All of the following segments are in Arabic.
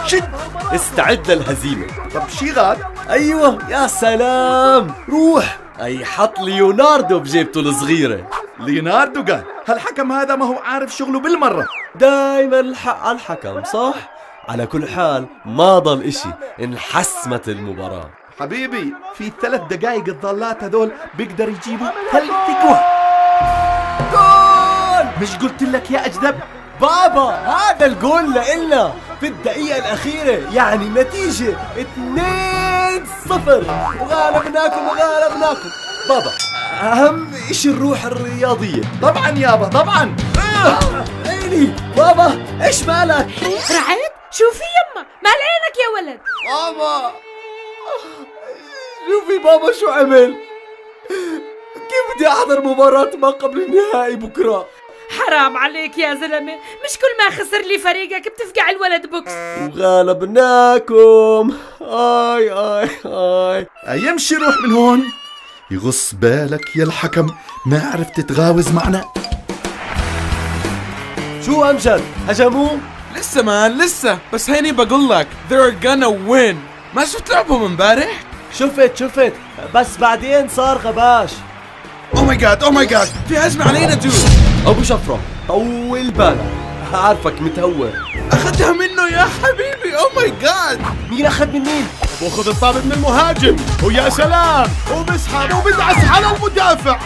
شد استعد للهزيمة. طب شي غاد؟ أيوة يا سلام، روح. أي حط ليوناردو بجيبته الصغيرة. ليوناردو قال هالحكم هذا ما هو عارف شغله بالمرة. دايما الحق على الحكم، صح؟ على كل حال ما ضل إشي، انحسمت المباراة. حبيبي في 3 دقايق الضالات هذول بيقدر يجيبوا 3 أجوال. جول! مش قلت لك يا أجدب؟ بابا هذا الجول لإلنا في الدقيقة الأخيرة، يعني النتيجة 2-0 وغالبناكم. بابا أهم إشي الروح الرياضية. طبعا يابا طبعا. عيني بابا، إيش مالك؟ رعد؟ شوفي يما، مال عينك يا ولد؟ بابا شوفي بابا شو عمل. كيف بدي أحضر مباراة ما قبل النهائي بكرة؟ حرام عليك يا زلمة، مش كل ما خسر لي فريقك بتفقع الولد بوكس. وغالبناكم. آي يمشي روح من هون. يغص بالك يا الحكم، ما عرفت تتغاوز معنا. شو أمجد؟ هجموه؟ لسه مان لسه، بس هيني بقول لك they're gonna win. ما شفت لعبهم امبارح؟ شفت بس بعدين صار غباش. اوه ماي جاد في هجمة علينا دود. أبو شفرة طول بالك، عارفك متهور. اخذها منه يا حبيبي. اوه ماي جاد. مين أخذ من مين؟ باخذ الطابة من المهاجم، ويا سلام، وبسحب وبدعس على المدافع.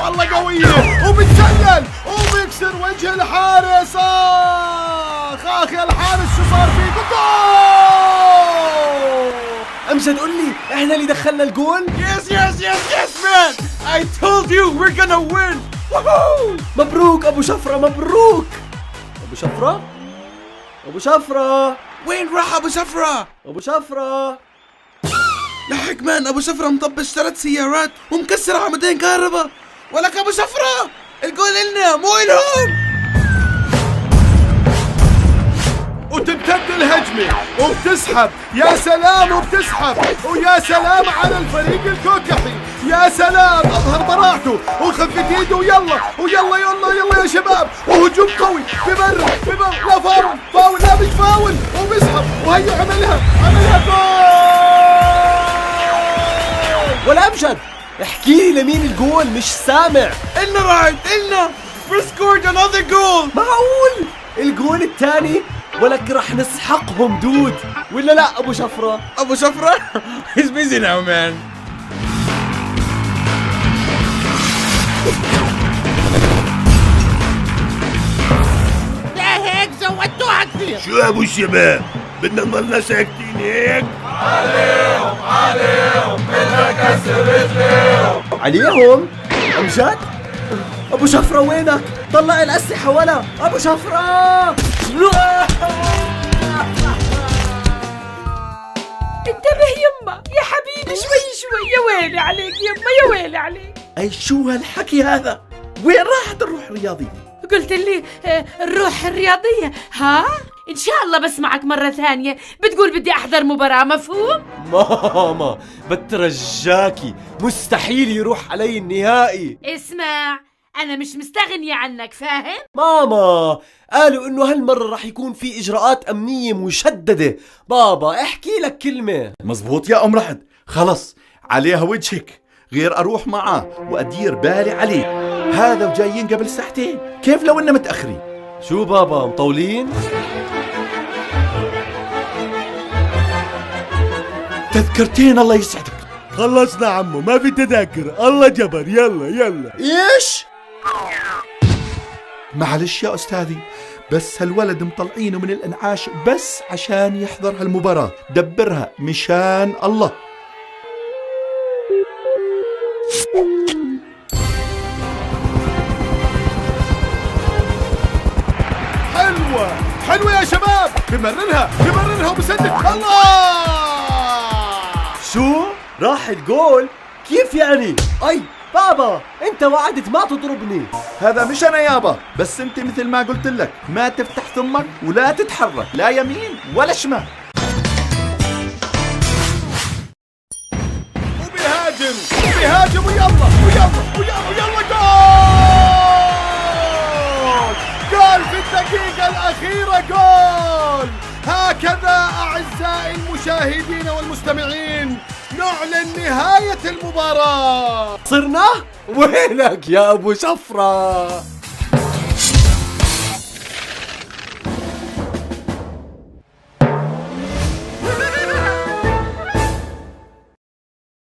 والله قوية، وبتسلل وبيكسر وجه الحارس. اخي الحارس شو صار فيك؟ جول! أمجد قل لي إحنا اللي دخلنا الجول؟ Yes man. I told you we're gonna win. Woohoo! مبروك أبو شفرة، مبروك. أبو شفرة وين راح ابو شفرة؟ لحق مان، ابو شفرة مطبش 3 سيارات ومكسر عمودين كهرباء. ولك ابو شفرة الجول إلنا مو إلهم. وتمتد الهجمة وبتسحب، يا سلام، وبتسحب، ويا سلام على الفريق الكوكحي. يا سلام، اظهر براعته وخفت ايده. ويلا يا شباب، وهجوم قوي. بمر لا فاول لا مش فاول، وبسحب وهي عملها جول. ولا أمجد احكي لي لمين الجول، مش سامع. إلنا رايد إلنا. We scored another goal. معقول الجول الثاني؟ ولك رح نسحقهم دود، ولا لا أبو شفرة؟ He's busy now man. لا هيك زودتوها كثير. شو يا ابو الشباب، بدنا نضلنا ساكتين هيك؟ عليهم بدنا كسر رجليهم. عليهم؟ أمجد؟ أبو شفرة وينك؟ طلع الأسلحة ولا أبو شفرة. انتبه يما يا حبيبي، شوي يا ويلي عليك يما، يا ويلي عليك. اي شو هالحكي هذا؟ وين راحت الروح الرياضية؟ قلت لي الروح الرياضية. ها ان شاء الله بسمعك مرة ثانية بتقول بدي احضر مباراة، مفهوم؟ ماما بترجاكي، مستحيل يروح علي النهائي. اسمع، انا مش مستغنية عنك، فاهم؟ ماما قالوا انه هالمرة رح يكون في اجراءات امنية مشددة. بابا احكي لك كلمة. مزبوط يا ام رحد، خلص عليها وجهك، غير اروح معاه وادير بالي عليه. هذا وجايين قبل ساعتين، كيف لو اننا متأخرين؟ شو بابا مطولين؟ تذكرتين الله يسعدك. خلصنا عمو، ما في تذاكر. الله جبر. يلا ايش؟ معلش يا أستاذي، بس هالولد مطلعينه من الإنعاش بس عشان يحضر هالمباراة. دبرها مشان الله. حلوة يا شباب، بمررها وبسدد. الله، شو؟ راح الجول؟ كيف يعني؟ اي بابا انت وعدت ما تضربني. هذا مش أنا يابا، بس أنت مثل ما قلت لك ما تفتح ثمك ولا تتحرك، لا يمين ولا شمال. وبيهاجم ويلا جول في الدقيقة الأخيرة. جول هكذا أعزائي المشاهدين والمستمعين نعلن نهاية المباراة. صرنا؟ وينك يا أبو شفرة؟